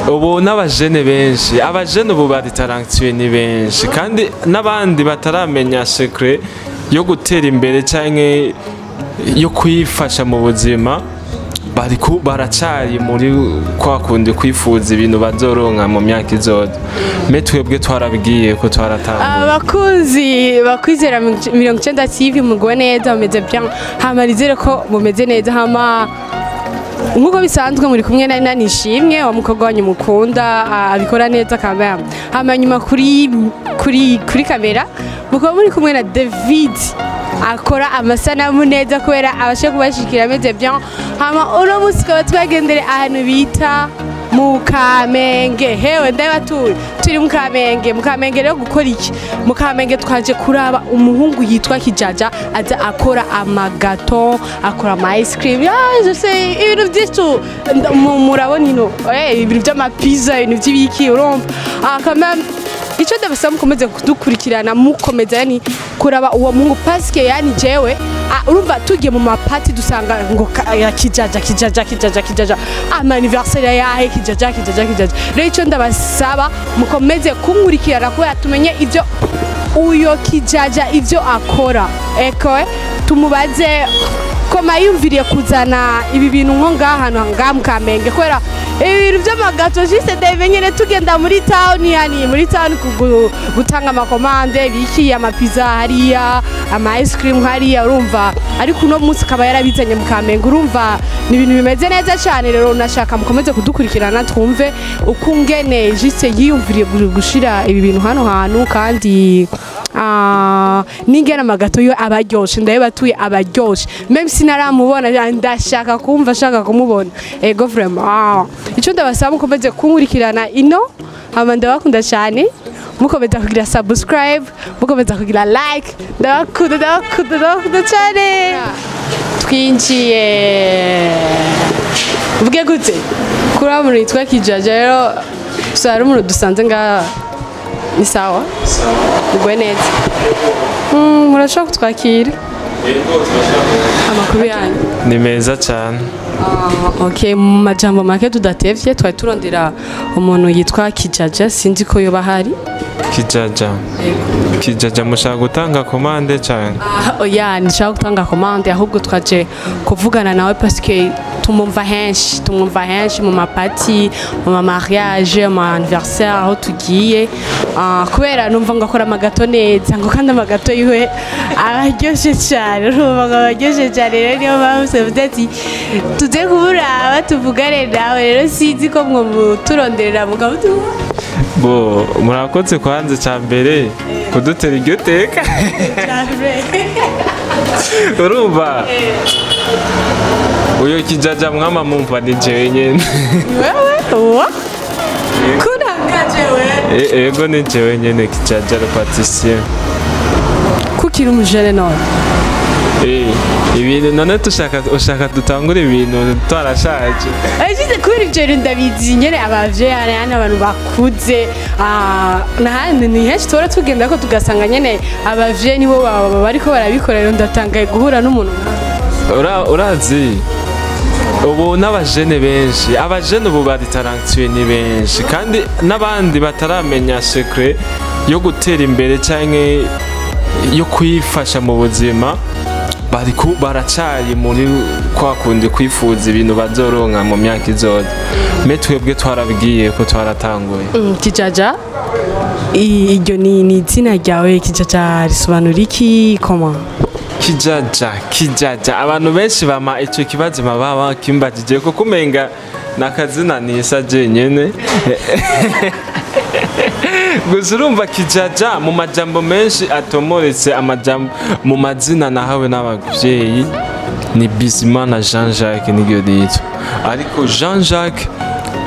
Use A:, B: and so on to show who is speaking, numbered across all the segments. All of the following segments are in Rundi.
A: ubu n'abajene benshi abajene ubu bari talentueux ni benshi kandi n'abandi bataramenya secret yo gutera imbere canke yo kwifasha mu buzima baracari muri kwa kundi kwifuza ibintu bazoronka mu myaka izoza. Me twebwe twarabigiye ko twaratanga
B: abakunzi bakwizera 90 TV mugwe neza mumeze bien hamarizere ko mumeze neza hama nkuko bisanzwe muri kumwe na Nishimwe wa mukobwa wanyu mukunda abikora neza kamera hama nyuma kuri kamera mukobwa muri kumwe na David akora amasanamu neza kubera abashe kubashikira ameze bien hama uno musiko twagendere ahantu bita mu Kamenge hewe ndabatuye turi mu Kamenge rero gukora iki mu Kamenge twaje kuraba umuhungu yitwa Kijaja aza akora amagato akora ama ice cream je sais ibintu byinshi murabona ino ibintu by'amapizza ibintu by'ibiki urumva quand icyo ndabasaba mukomeze kudukurikirana mukomeza yani kuraba uwo mungu paske yani jewe urumva tugiye mu mapati dusanga ngo Kijaja anniversaire yahe Kijaja rero icyo ndabasaba mukomeze kunkurikirana kubera tumenye ibyo uyo Kijaja ibyo akora eko tumubaze koma yumviriye kuzana ibi bintu nko ngahano mu Kamenge kubera ibintu by'amagato jise ndabimenyere tugenda muri town yani muri town gutanga amakomande biki amapizza hariya ama ice cream hariya urumva ariko uno munsi kaba yarabizanye mu Kamenge urumva ni ibintu bimeze neza cyane rero nashaka mukomeze kudukurikirana twumve uko ngene jise yiyumviriye gushira ibi bintu hano hantu kandi ningena amagato yo abaryoshe ndabatuye abaryoshe même sinaramubona ndashaka kumva shaka kumubona ego vraiment icyo ndabasaba mukomeze kunkurikirana ino hama ndabakunda cyane mukomeza kugira subscribe mukomeza kugira like ndabakunda cyane twinjiye uvuge gute kuri abo nitwa Kijaja rero sara umuntu dusanze nga ni sawa ugwe neza murashaka kutwakira amakuru yanyu
A: ni meza cyane.
B: Okay mu majambo make tudatevye twari turondera umuntu yitwa Kijaja sinzi ko yoba hari Kijaja mushaka gutanga commande cyane
A: oya
B: nishaka gutanga commande ahubwo twaje kuvugana nawe parce que tumumva henshi mu mapati mu mariage mu anniversaire aho tugiye kubera numva ngo akora amagato neza ngo kandi amagato yiwe araryoshe cyane rero niyo mpamvu ati tuze kubura tuvugane nawe rero sinzi ko muturonderera mugabo
A: bo murakoze kwanze cyambere kudutera iryo teka urumva uyo Kijaja mwama mumva ni jewe nyene
B: wewe kurangajewe
A: ego ni jewe nyene Kijaja le pâtissier
B: kukiri umujene none
A: ibintu none ushaka dutangura ibintu twarashaje
B: agize kuri ibyo ndabizi nyene abavye yani abantu bakuze nahandi ni henshi tora tugenda ko tugasanga nyene abavye nibo bariko barabikorera ndatangaye guhura n'umuntu
A: urazi ubu n'abajene benshi abajene ubu bari talentueux ni benshi kandi n'abandi bataramenya secret yo gutera imbere canke yo kwifasha mu buzima baracari muri kwa kundi kwifuza ibintu bazoronka mu myaka izoza. Me twebwe twarabigiye ko twaratanguye.
B: Kijaja iryo ni izina ryawe Kijaja risobanura iki koma
A: Kijaja abantu benshi bama ico kibazo mababa kimbajije ko kumenga nakazina nisa jenyene gusa urumva Kijaja mu majambo menshi atomoretse amajambo mu mazina nahawe n'abavyeyi ni Bizimana Jean-Jacques niryo rito ariko Jean-Jacques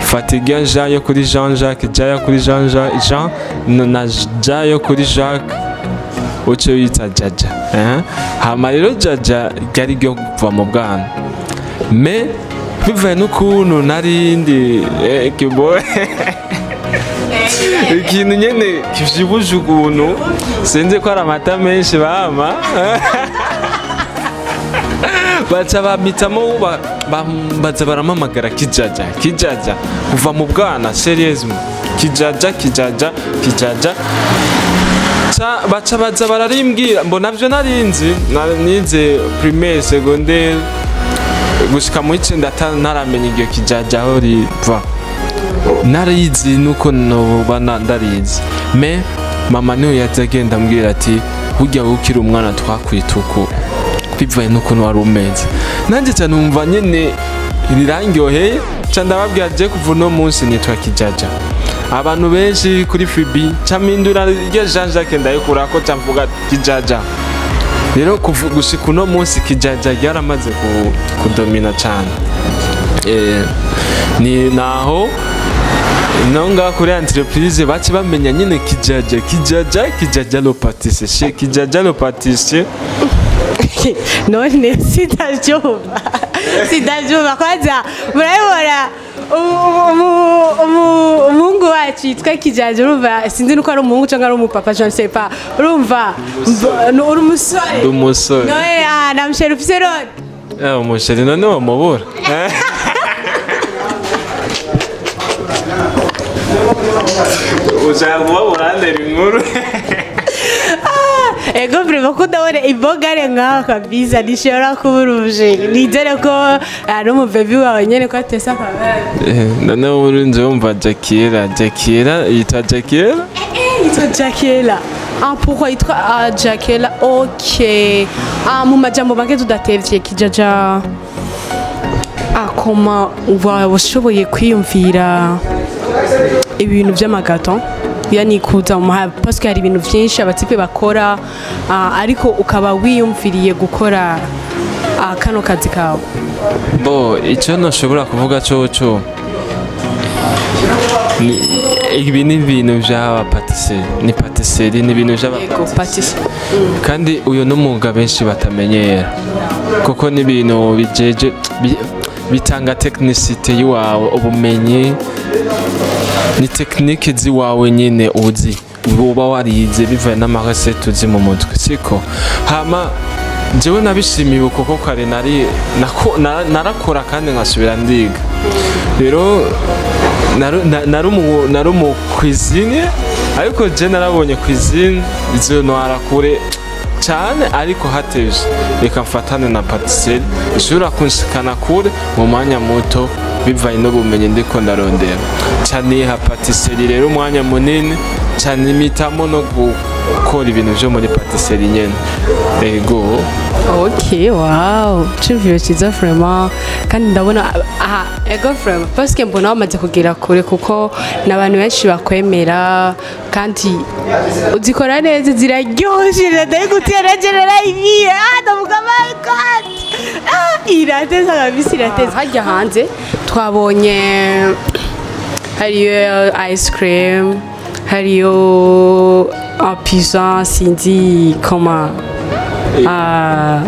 A: fatiga jayo kuri Jean-Jacques jaya kuri Jean-Jacques Jean na jayo kuri Jacques uco yita Jaja hama rero Jaja gari ryo kuva mu bwana me bivaye n'ukuntu narindi kiboye ikintu nyene kivyibuje ukuntu sinzi ko ari amata menshi bama baca bamitamo baza baramamagara kijaja kijaja kuva mu bwana seriously kijaja kijaja kijaja baca baza bararimbwira mbona navyo narinzi nize primaire secondaire gushika mu icenda ntaramenya iryo kijaja aho riva narizi nuko noba ndarizi me mama niwe yaza agenda ambwira ati burya wowe ukiri umwana twakwita uko bivaye n'ukuntu wari umeze nanjye cyane numva nyine rirangyoheye ca ndababwira je kuva uno munsi nitwa kijaja abantu benshi kuri Fibi camindura iryo Jean Jacques ndayikurako camvuga kijaja rero gushika uno munsi kijaja ryaramaze kudomina cyane ni naho nonga kuri entreprise baci bamenya nyine kijaja lo pâtissier kijaja lo pâtissier
B: none sidavyumva kwanza murabibona umuhungu wacu yitwa kijaja urumva sinzi nuko ari umuhungu cyangwa ari umupapa je ne sais pas urumva uri umusore none namushera ufise rode
A: umusheri none wamubura ushaka kuba urandera inkuru
B: ego vrema ko ndabona imbogare nkaho kabisa nishobora kubura ubujeni nizere ko ari umubebi wawe nyene ko atesa kabari
A: none urinze wumva Jakiela yitwa Jakiela
B: yitwa Jakiela pourquoi yitwa Jakiela ok mu majambo make tudatevye kijaja koma washoboye kwiyumvira ibintu by'amagato yani kuza mu parce que hari ibintu byinshi abatipe bakora ariko ukaba wiyumviriye gukora kano kazi kawe
A: bo icyo nashobora kuvuga cyo ibi ni ibintu by'aba patisserie ni ibintu by'aba
B: patisserie
A: kandi uyu n'umwuga benshi batamenyera kuko ni ibintu bijeje bitanga technicité yiwawe ubumenyi ni technique ziwawe nyine uzi uba warize bivaye n'amaresete uzi mu mutwe siko hama jewe nabishimiye kuko kare narakora kandi nkasubira ndiga rero nari mu cuisine ariko je narabonye cuisine izo nwarakure cyane ariko hateje reka mfatane na patisserie ishobora kunshikana kure mu mwanya muto bivaye n'ubumenyi ndiko ndarondera cyane ha patisserie rero umwanya munini cyane imitamo no gukora ibintu byo muri patisserie nyene ego
B: ok wow chivyo kiza vraiment kandi ndabona ego vraiment parce que mbona wamaze kugera kure kuko n'abantu benshi bakwemera kandi uzikora neza ziraryoshe ndayigutera general ibi ndavuga my god irateza kabisa irateza hajya hanze twabonye hariyo ice cream hariyo pizza sinzi koma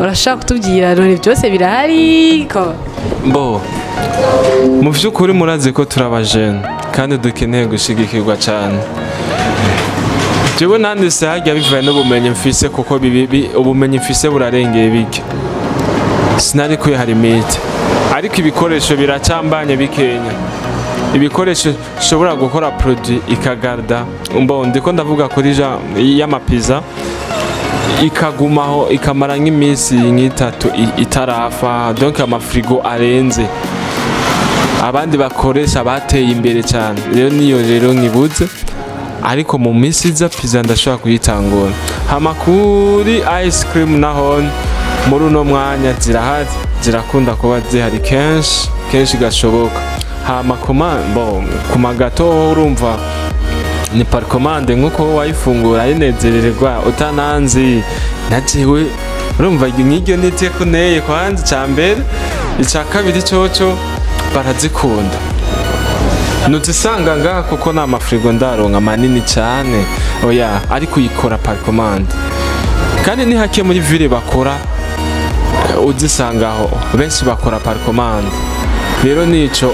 B: urashaka kutubwira none byose birahari ko
A: bo mu by'ukuri murazi ko turabajene kandi dukeneye gushigikirwa cyane jewe nandise hajya bivaye n'ubumenyi mfise kuko ubumenyi mfise burarengeye bike sinari kwiharimite ariko ibikoresho biracambanye bikenya ibikoresho ushobora gukora produit ikagarda ndiko ndavuga kuri y'amapiza ikagumaho ikamara nk'iminsi nk'itatu itarafa donc amafrigo arenze abandi bakoresha bateye imbere cyane rero niyo rero nkibuze ariko mu minsi iza pizza ndashobora kuyitangura hama kuri ice cream naho muri uno mwanya zirahari zirakunda kuba zihari kenshi gashoboka hama ku magato urumva ni par commande nkuko wayifungura inezererwa utananzi najewe urumva nk'iryo niteko neye kwanza cyambere icya kabiri cyoco barazikunda nuzisanga ngaha kuko na amafrigo ndaronka manini cyane oya ariko uyikora par commande kandi ni hake muri ville bakora uzisangaho benshi bakora par commande rero nico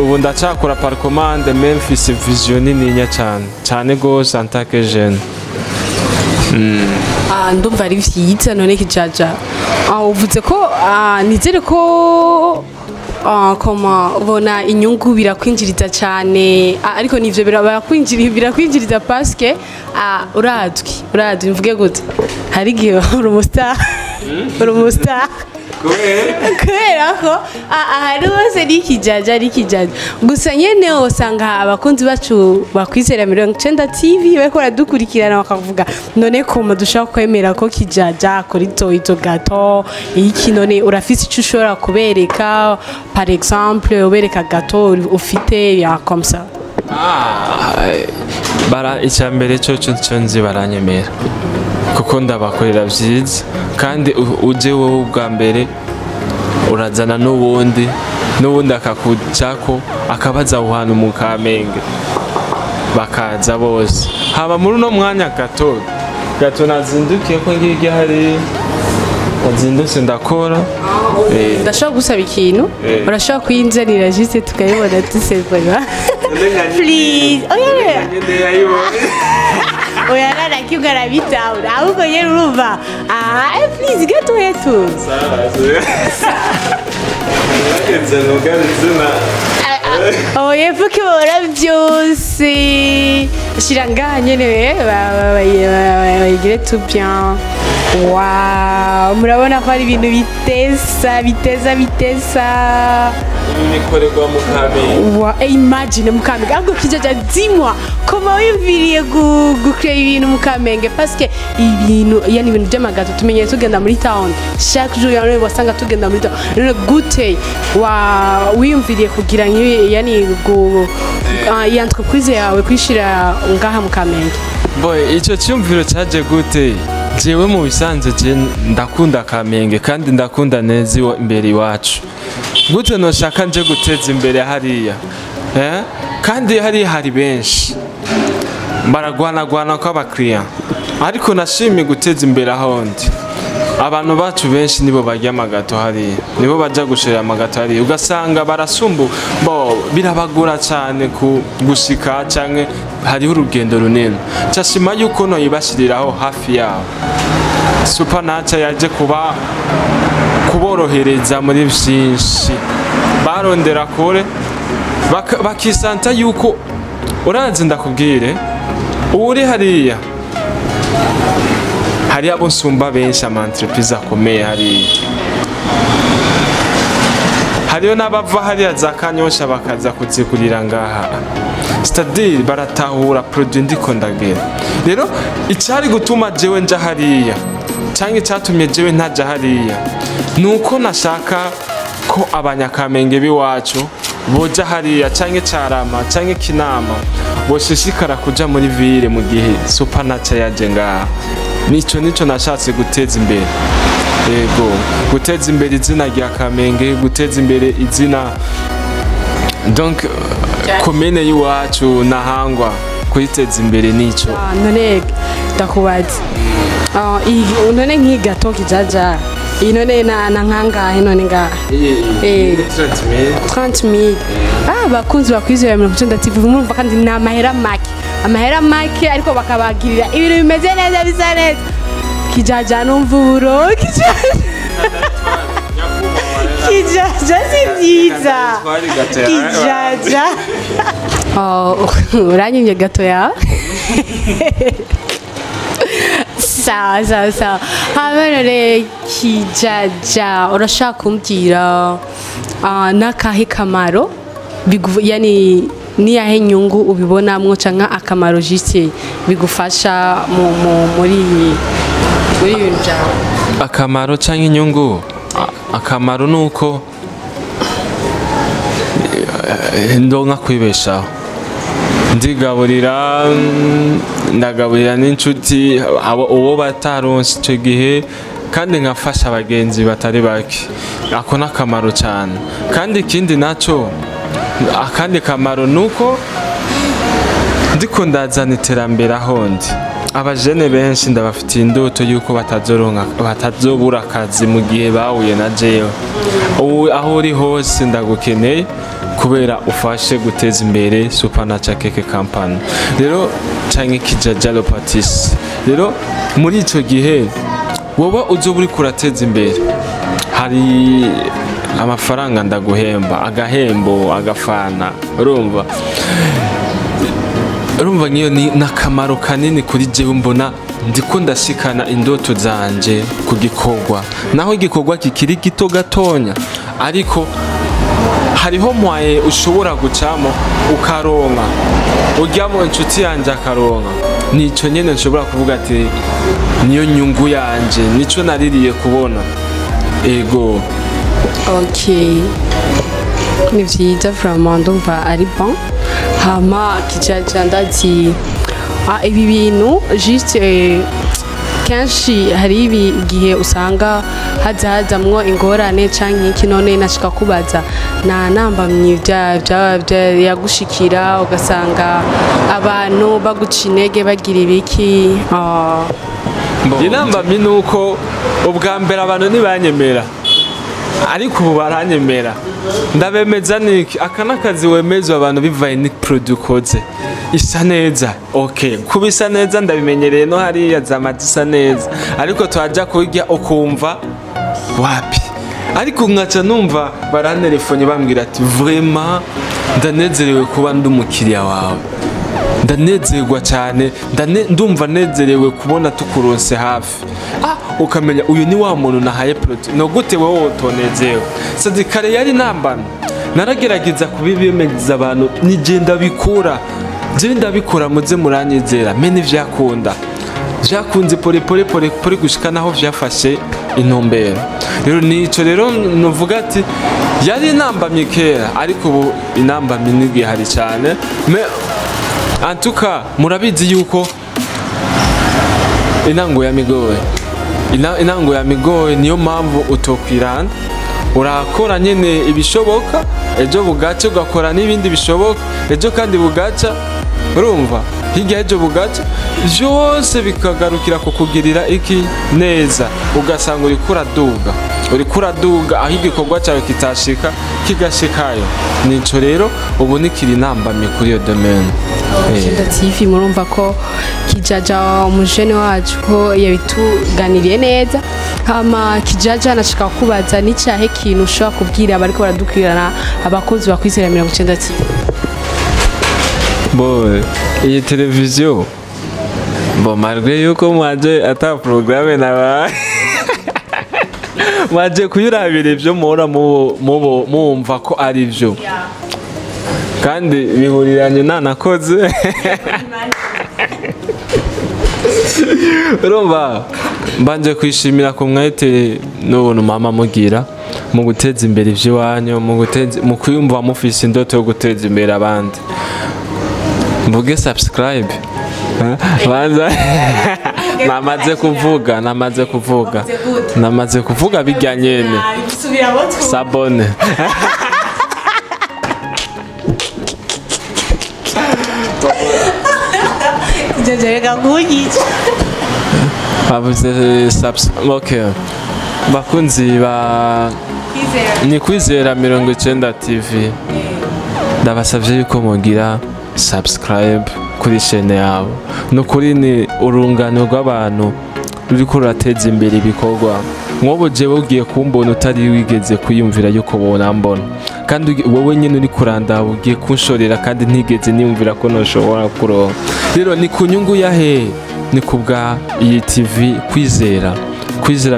A: ubu ndacakora par commande Memphis vision nininya cyane gose en tant que jeune
B: ndumva ari vyiza none kijaja uvuze ko nizere ko koma ubona inyungu birakwinjiriza cyane ariko nivyo birakwinjiriza paske urazwi mvuge gute hari igihe uri umustar kubera ko ahari hose n'ikijaja gusa nyene usanga abakunzi bacu bakwizera 90 TV bariko baradukurikirana bakavuga none koma dushaka kwemera ko kijaja kuri izo gato iki none urafise ico ushobora kubereka par exemple ubereka gato ufite ya comme ça
A: bara icyambere cyo nzi baranyemera kuko ndabakorera vyiza kandi uje wowe ubwa mbere urazana n'ubundi akakujako akabaza ahantu mu Kamenge bakaza bose haba muri uno mwanya gato nazindukiye ko ngirya hari nazindutse ndakora
B: ndashobora gusaba ikintu urashobora kuyinzanira juste tukayibona dusevera please oya nana kiugara bitaura ahubwo yero urumva please get to it oye fuki bora byose shiranga nyene bayigire tout bien. Wow, murabona ko ari ibintu biteza
A: nikorerwa mu Kamenge.
B: Wow, imagine mu Kamenge ahubwo kijaja dis-moi comment wiviriye gucreate ibintu mu Kamenge parce que ibintu yani ibintu by'amagato tumenye tugenda muri town chaque jour yani wasanga tugenda muri town none gute wa wiyumviriye kugira yani iyi entreprise yawe kwishira ngaha mu Kamenge.
A: Boy, icyo cyumviro cyaje gute? Jewe mu bisanzwe je ndakunda Kamenge kandi ndakunda neza imbere iwacu. Gute noshaka nje guteza imbere hariya kandi hari benshi baragwana ko abakiriya ariko nashimye guteza imbere ahondi abantu bacu benshi nibo barya amagato hariya nibo baja gushira amagato hariya ugasanga barasumbu birabagura cyane gushika canke hariho urugendo runini cyashima yuko no yibashiriraho hafi yaho Supanacha yaje kuborohereza muri byinshi barondera kure bakisanta yuko urazi ndakubwire uri hariya hari abo nsumba benshi ama entreprise akomeye hariyo n'abava hariya za Kanyosha bakaza kuzigurira ngaha c'est-à-dire baratahura produit ndiko ndagera rero icyari gutuma jewe nja hariya cyangwa cyatumye jewe ntaja hariya nuko nashaka ko abanyakamenge biwacu boja hariya cyangwa Carama cyangwa Kinama boshishikara kuja muri ville mu gihe Supanacha yaje ngaha nico nashatse guteza imbere yego guteza imbere izina rya Kamenge guteza imbere izina donc komene yiwacu nahangwa kuyiteza imbere nico
B: none ndakubaza none nk'igato kijaja inone na nkangahe none ngaha 30,000 bakunzi bakwizera 90 TV murumva kandi ni amahera make ariko bakabagirira ibintu bimeze neza bisa neza kijaja numvuro kijaja si byiza kijaja uranyimye gato yawe sawa haberere kijaja urashaka kumbwira n'akahe kamaro yani niyahe nyungu ubibonamwo canka akamaro jise bigufasha muri ibintu byawe
A: akamaro canke inyungu akamaro nuko ndonka kwibeshaho ndagaburira n'inshuti uwo bataronse icyo gihe kandi nkafasha abagenzi batari bake ako n'akamaro cyane kandi ikindi nacyo akandi kamaro nuko ndiko ndazana iterambere ahondi abajene benshi ndabafitiye indoto yuko batazobura akazi mu gihe bahuye na jewe aho uri hose ndagukeneye kubera ufashe guteza imbere Supanacha Cake Company rero canke Kijaja Lopatisi rero muri ico gihe wowe uzoba uriko urateza imbere hari amafaranga ndaguhemba agahembo agafana urumva nk'iyo ni n'akamaro kanini kuri jewe mbona ndiko ndashikana indoto zanje ku gikorwa naho igikorwa kikiri gito gatonya ariko hariho mwaye ushobora gucamo ukaronka ujyamo inshuti yanje akaronka nico nyene nshobora kuvuga ati niyo nyungu yanje nico naririye kubona ego.
B: Okay, ni vyiza vraiment ndumva ari bon hama kijaja ndazi ibi bintu juste kenshi hari igihe usanga hazamwo ingorane canke iki none nashika kubaza na nambamye yagushikira ugasanga abantu baguca intege bagira ibiki
A: inambamye nuko ubwa mbere abantu ntibanyemera ariko ubu baranyemera ndabemeza niki aka nakazi wemeza abantu bivaye ni produit ukoze isa neza okay kubisa neza ndabimenyereye no hariya zamazisa neza ariko twaja kurya ukumva wapi ariko nkaca numva barantelefone bambwira ati vraiment ndanezerewe kuba ndi umukiriya wawe ndanezerwa cyane ndumva nezerewe kubona tukuronse hafi ukamenya uyu ni wa muntu nahaye produit no gute wowe utonezewe sadikare yari nambana naragerageza kubibemeza abantu nigenda bikura je ndabikora muze muranyizera mene vyakunze pole gushika naho vyafashe intumbero rero nico rero novuga ati yari nambamye kera ariko ubu inambamye nigihe hari cyane antuka murabizi yuko inango ya migoye niyo mpamvu utokwirana urakora nyene ibishoboka ejo bugaca ugakora n'ibindi bishoboka ejo kandi bugaca urumva hirya ejo bugaca byose bikagarukira kukugirira iki neza ugasanga uriko uraduga aho igikorwa cyawe kitashika kigashikayo nico rero ubu nikiri inambamye kuri iyo domaine.
B: TV murumva ko kijaja umujene wacu ko yabituganiriye neza hama kijaja nashaka kubaza n'icyahe kintu ushobora kubwira abariko baradukwirana abakozi bakwizera 90 TV.
A: Iyi televiziyo malgré yuko mwaje ata programme naba mwaje kuyurabira ibyo muhora mumva ko ari byo kandi bihuriranye nanakoze urumva mbanje kwishimira ko mwete n'ubuntu mama mugira mu guteza imbere iby'iwanyu mu kwiyumva mufise indoto yo guteza imbere abandi mvuge subscribe banza namaze kuvuga bijya nyene sabone okay bakunzi ba ni kwizera 90 TV ndabasavye yuko mugira subscribe kuri chaîne yabo no kuri ni urungano rw'abantu ruriko rurateza imbere ibikorwa mwobo jewe ugiye kumbona utari wigeze kuyumvira yuko bonambona kandi wowe nyine uri kuranda ugiye kunshorera kandi ntigeze niyumvira ko noshobora kuronka rero ni kunyungu yahe ni kubwa iyi TV kwizera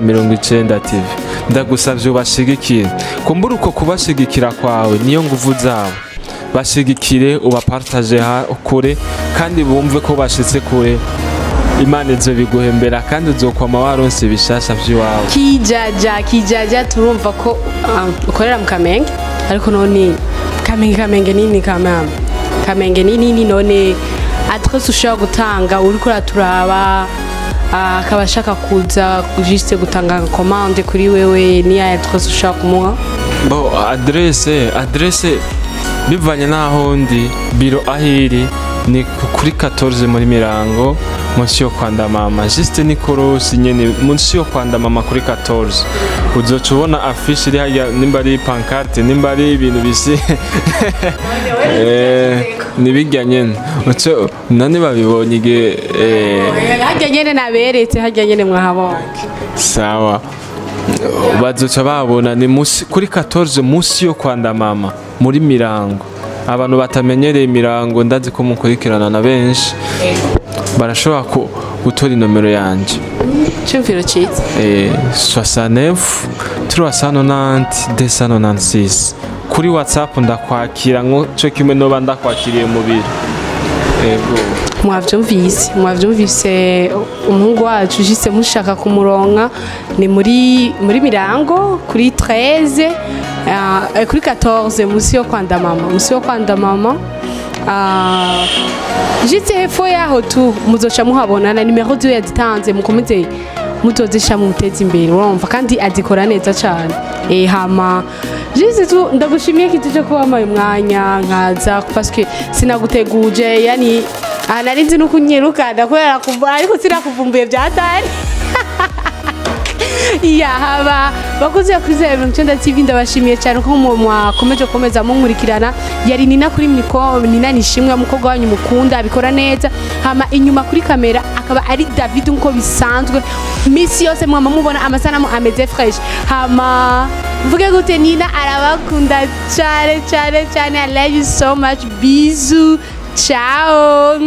A: 90 TV ndagusavye ubashigikire kumbura uko kubashigikira kwawe niyo nguvu zabo bashigikire ubapartage kure kandi bumve ko bashitse kure Imana izo biguhembera kandi uzokwama waronse bishasha vy'iwawe.
B: Kijaja turumva ko ukorera mu Kamenge ariko none Kamenge nini kamama Kamenge nini none adresse ushaka gutanga uriko uraturaba akabashaka kuza juste gutanga commande kuri wewe ni adresse ushaka kumuha
A: bo adresse bivanye naho ndi biro ahiri ni kuri 14 muri Mirango munsi yo kwandamama juste Nikorosi nyene munsi yo kwandamama kuri 14 uzoca ubona affiche iri hajya nimba ari pancarte nimba ari ibintu bisi nibijya nyene uco nani babibonye ige
B: harya nyene naberetse harya nyene mwahabonye
A: sawa bazoca babona ni musi kuri 14 musi yo kwanda mama muri Mirango abantu batamenyereye Mirango ndazi ko mukurikirana na benshi barashobora gutora inomero yanje
B: cyumviro cyiza
A: 69 390 296 kuri WhatsApp ndakwakira ngo cyo kimwe no bandakwakiriye mu biro ego mwavyumvise umuhungu wacu jise mushaka kumuronka ni muri Mirango kuri 13 kuri 14 musi yo kwanda mama jise hepfo yaho tu muzoca muhabona na nimero ziwe yazitanze mukomeze mutozesha mu mutezi imbere urumva kandi adikora neza cyane hama jise tu ndagushimiye kiti cyo kuba amaye umwanya nkaza parce que sinaguteguje yani narizi no kunyirukana kubera kuva ariko sirakuvumbuye byatari haba bakoze yakwizera 90 TV ndabashimiye cyane ko mwakomeje komeza munkurikirana yari Nina kuri Miko Nina nishimwe umukobwa wanyu mukunda abikora neza hama inyuma kuri kamera akaba ari David nko bisanzwe misi yose mwama mubona amasanamu ameze fresh hama mvuge gute Nina arabakunda cyane I love you so much bisous ciao